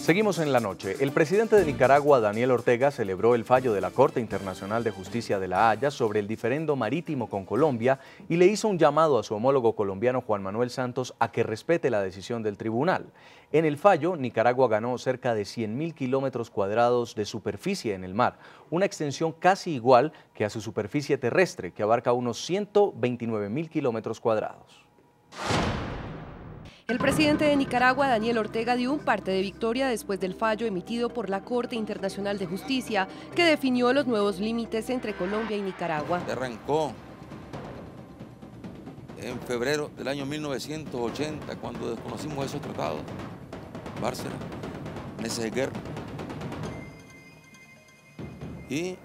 Seguimos en la noche. El presidente de Nicaragua, Daniel Ortega, celebró el fallo de la Corte Internacional de Justicia de La Haya sobre el diferendo marítimo con Colombia y le hizo un llamado a su homólogo colombiano Juan Manuel Santos a que respete la decisión del tribunal. En el fallo, Nicaragua ganó cerca de 100.000 kilómetros cuadrados de superficie en el mar, una extensión casi igual que a su superficie terrestre, que abarca unos 129.000 kilómetros cuadrados. El presidente de Nicaragua, Daniel Ortega, dio un parte de victoria después del fallo emitido por la Corte Internacional de Justicia que definió los nuevos límites entre Colombia y Nicaragua. Arrancó en febrero del año 1980, cuando desconocimos esos tratados, Bárcena, meses de guerra, y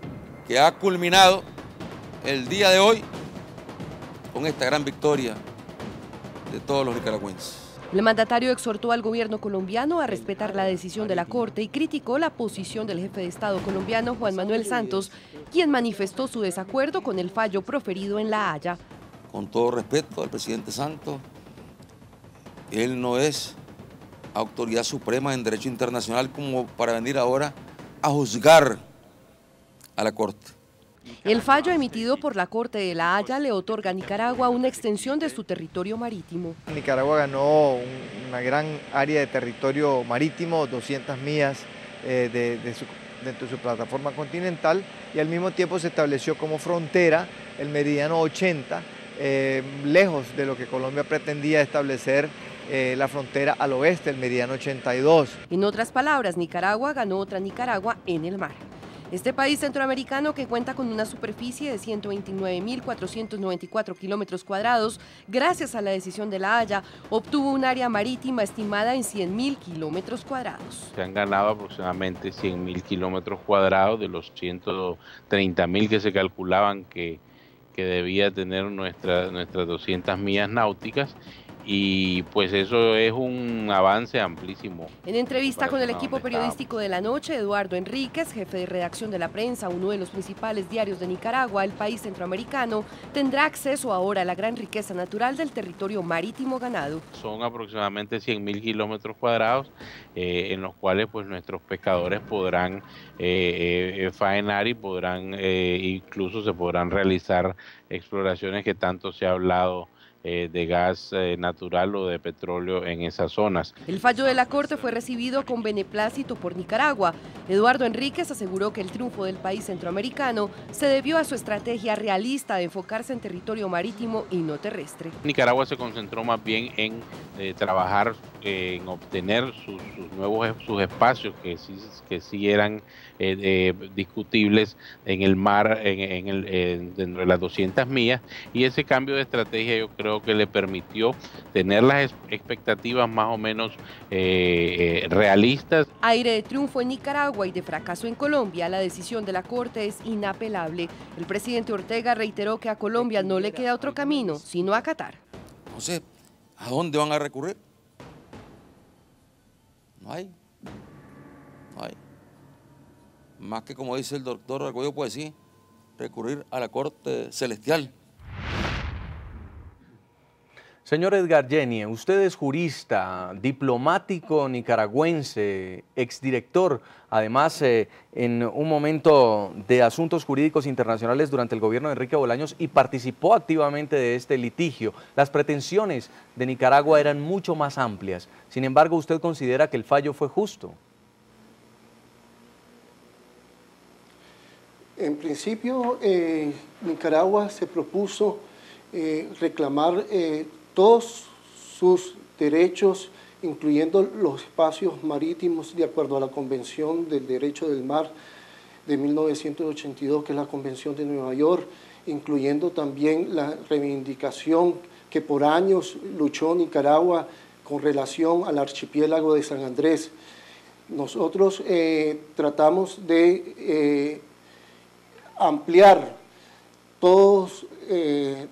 que ha culminado el día de hoy con esta gran victoria de todos los nicaragüenses. El mandatario exhortó al gobierno colombiano a respetar la decisión de la Corte y criticó la posición del jefe de Estado colombiano, Juan Manuel Santos, quien manifestó su desacuerdo con el fallo proferido en La Haya. Con todo respeto al presidente Santos, él no es autoridad suprema en derecho internacional como para venir ahora a juzgar a la Corte. El fallo emitido por la Corte de La Haya le otorga a Nicaragua una extensión de su territorio marítimo. Nicaragua ganó una gran área de territorio marítimo, 200 millas dentro de su plataforma continental, y al mismo tiempo se estableció como frontera el meridiano 80, lejos de lo que Colombia pretendía establecer la frontera al oeste, el meridiano 82. En otras palabras, Nicaragua ganó otra Nicaragua en el mar. Este país centroamericano, que cuenta con una superficie de 129.494 kilómetros cuadrados, gracias a la decisión de La Haya, obtuvo un área marítima estimada en 100.000 kilómetros cuadrados. Se han ganado aproximadamente 100.000 kilómetros cuadrados de los 130.000 que se calculaban que debía tener nuestras 200 millas náuticas. Y pues eso es un avance amplísimo. En entrevista con el equipo periodístico de la noche, Eduardo Enríquez, jefe de redacción de La Prensa, uno de los principales diarios de Nicaragua, el país centroamericano, tendrá acceso ahora a la gran riqueza natural del territorio marítimo ganado. Son aproximadamente 100.000 kilómetros cuadrados en los cuales pues nuestros pescadores podrán faenar y podrán incluso se podrán realizar exploraciones que tanto se ha hablado de gas natural o de petróleo en esas zonas. El fallo de la Corte fue recibido con beneplácito por Nicaragua. Eduardo Enríquez aseguró que el triunfo del país centroamericano se debió a su estrategia realista de enfocarse en territorio marítimo y no terrestre. Nicaragua se concentró más bien en trabajar en obtener sus espacios que sí eran discutibles en el mar, dentro de las 200 millas, y ese cambio de estrategia yo creo que le permitió tener las expectativas más o menos realistas. Aire de triunfo en Nicaragua y de fracaso en Colombia, la decisión de la Corte es inapelable. El presidente Ortega reiteró que a Colombia no le queda otro camino, sino acatar. Entonces, ¿a dónde van a recurrir? No hay. Más que, como dice el doctor Recuello, pues sí, recurrir a la Corte Celestial. Señor Edgar Yenie, usted es jurista, diplomático nicaragüense, exdirector, además en un momento de asuntos jurídicos internacionales durante el gobierno de Enrique Bolaños y participó activamente de este litigio. Las pretensiones de Nicaragua eran mucho más amplias. Sin embargo, ¿usted considera que el fallo fue justo? En principio, Nicaragua se propuso reclamar todos sus derechos, incluyendo los espacios marítimos, de acuerdo a la Convención del Derecho del Mar de 1982, que es la Convención de Nueva York, incluyendo también la reivindicación que por años luchó Nicaragua con relación al archipiélago de San Andrés. Nosotros tratamos de ampliar todos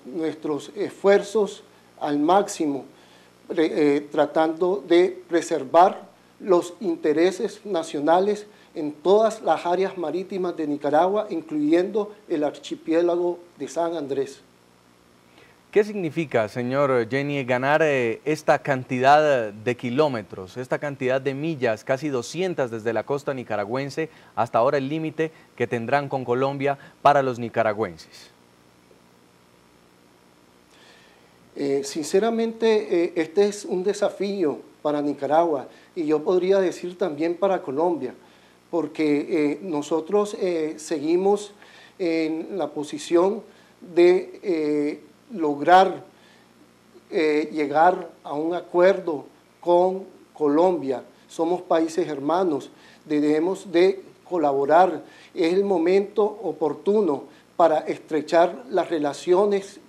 nuestros esfuerzos al máximo, tratando de preservar los intereses nacionales en todas las áreas marítimas de Nicaragua, incluyendo el archipiélago de San Andrés. ¿Qué significa, señor Jenny, ganar esta cantidad de kilómetros, esta cantidad de millas, casi 200 desde la costa nicaragüense hasta ahora el límite que tendrán con Colombia para los nicaragüenses? Sinceramente, este es un desafío para Nicaragua y yo podría decir también para Colombia, porque nosotros seguimos en la posición de lograr llegar a un acuerdo con Colombia. Somos países hermanos, debemos de colaborar. Es el momento oportuno para estrechar las relaciones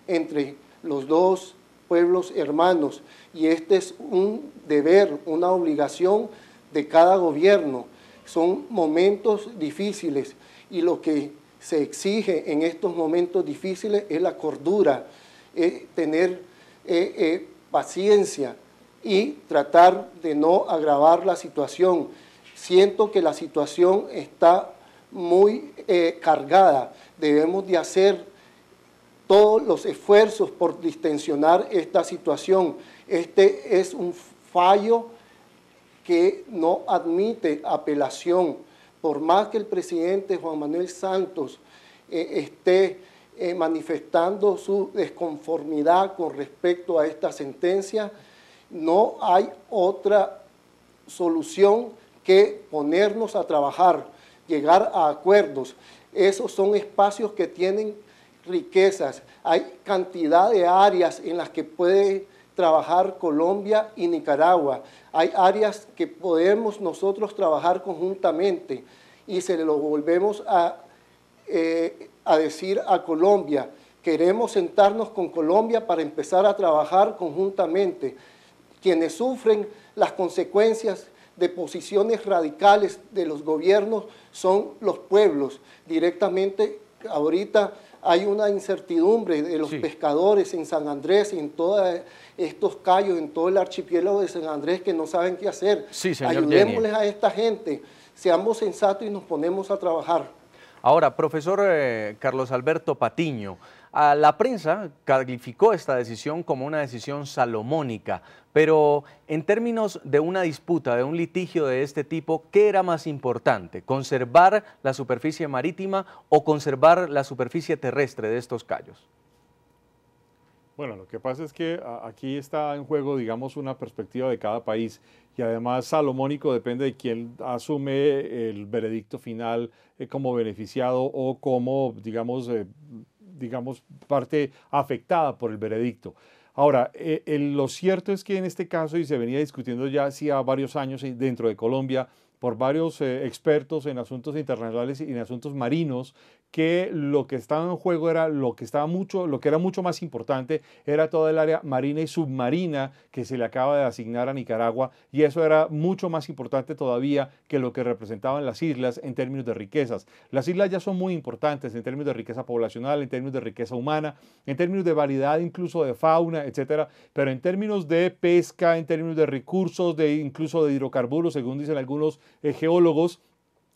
entre los dos pueblos hermanos, y este es un deber, una obligación de cada gobierno. Son momentos difíciles y lo que se exige en estos momentos difíciles es la cordura, tener paciencia y tratar de no agravar la situación. Siento que la situación está muy cargada, debemos de hacer todos los esfuerzos por distensionar esta situación. Este es un fallo que no admite apelación. Por más que el presidente Juan Manuel Santos esté manifestando su desconformidad con respecto a esta sentencia, no hay otra solución que ponernos a trabajar, llegar a acuerdos. Esos son espacios que tienen riquezas, hay cantidad de áreas en las que puede trabajar Colombia y Nicaragua, hay áreas que podemos nosotros trabajar conjuntamente y se lo volvemos a decir a Colombia, queremos sentarnos con Colombia para empezar a trabajar conjuntamente. Quienes sufren las consecuencias de posiciones radicales de los gobiernos son los pueblos. Directamente ahorita hay una incertidumbre de los pescadores en San Andrés y en todos estos cayos, en todo el archipiélago de San Andrés, que no saben qué hacer. Sí, señor Ayudémosles Jenny. a esta gente, seamos sensatos y nos ponemos a trabajar. Ahora, profesor Carlos Alberto Patiño, la prensa calificó esta decisión como una decisión salomónica, pero en términos de una disputa, de un litigio de este tipo, ¿qué era más importante? ¿Conservar la superficie marítima o conservar la superficie terrestre de estos cayos? Bueno, lo que pasa es que aquí está en juego, digamos, una perspectiva de cada país y además salomónico depende de quién asume el veredicto final como beneficiado o como, digamos, parte afectada por el veredicto. Ahora, lo cierto es que en este caso, y se venía discutiendo ya hacía varios años dentro de Colombia, por varios expertos en asuntos internacionales y en asuntos marinos, que lo que estaba en juego era lo que era mucho más importante, era toda el área marina y submarina que se le acaba de asignar a Nicaragua, y eso era mucho más importante todavía que lo que representaban las islas en términos de riquezas. Las islas ya son muy importantes en términos de riqueza poblacional, en términos de riqueza humana, en términos de variedad incluso de fauna, etcétera, pero en términos de pesca, en términos de recursos, incluso de hidrocarburos, según dicen algunos geólogos,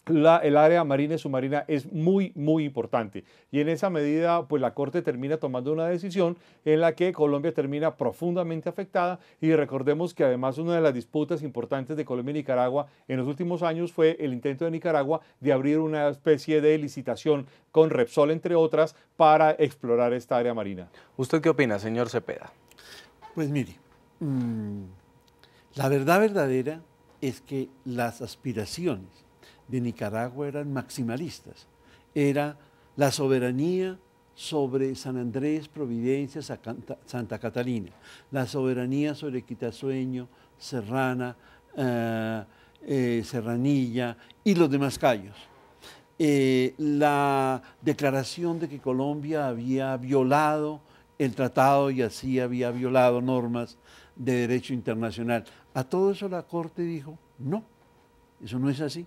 el área marina y submarina es muy, muy importante. Y en esa medida, pues la Corte termina tomando una decisión en la que Colombia termina profundamente afectada. Y recordemos que además una de las disputas importantes de Colombia y Nicaragua en los últimos años fue el intento de Nicaragua de abrir una especie de licitación con Repsol, entre otras, para explorar esta área marina. ¿Usted qué opina, señor Cepeda? Pues mire, la verdad verdadera es que las aspiraciones de Nicaragua eran maximalistas. Era la soberanía sobre San Andrés, Providencia, Santa Catalina, la soberanía sobre Quitasueño, Serrana, Serranilla y los demás cayos. La declaración de que Colombia había violado el tratado y así había violado normas de derecho internacional. A todo eso la Corte dijo, no, eso no es así.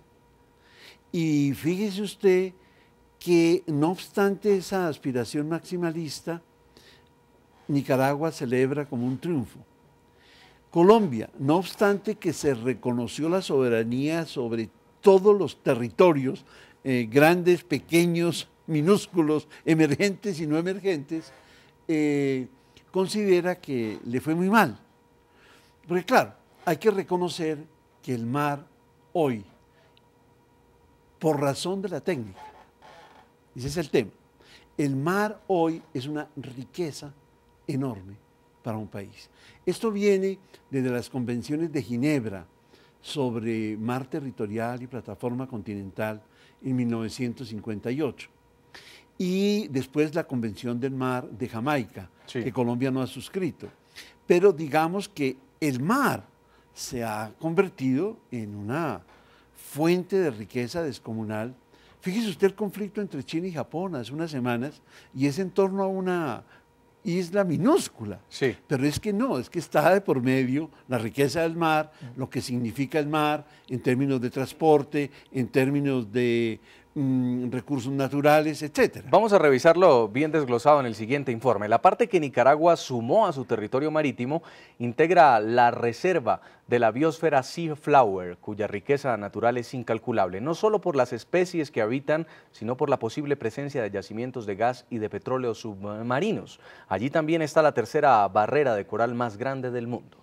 Y fíjese usted que no obstante esa aspiración maximalista, Nicaragua celebra como un triunfo. Colombia, no obstante que se reconoció la soberanía sobre todos los territorios, grandes, pequeños, minúsculos, emergentes y no emergentes, considera que le fue muy mal. Porque claro, hay que reconocer que el mar hoy, por razón de la técnica, ese es el tema, el mar hoy es una riqueza enorme para un país. Esto viene desde las convenciones de Ginebra sobre mar territorial y plataforma continental en 1958. Y después la Convención del Mar de Jamaica, sí, que Colombia no ha suscrito. Pero digamos que el mar se ha convertido en una fuente de riqueza descomunal. Fíjese usted el conflicto entre China y Japón hace unas semanas, y es en torno a una isla minúscula. Sí. Pero es que no, es que está de por medio la riqueza del mar, lo que significa el mar en términos de transporte, en términos de recursos naturales, etc. Vamos a revisarlo bien desglosado en el siguiente informe. La parte que Nicaragua sumó a su territorio marítimo integra la reserva de la biosfera Sea Flower, cuya riqueza natural es incalculable, no solo por las especies que habitan, sino por la posible presencia de yacimientos de gas y de petróleo submarinos. Allí también está la tercera barrera de coral más grande del mundo.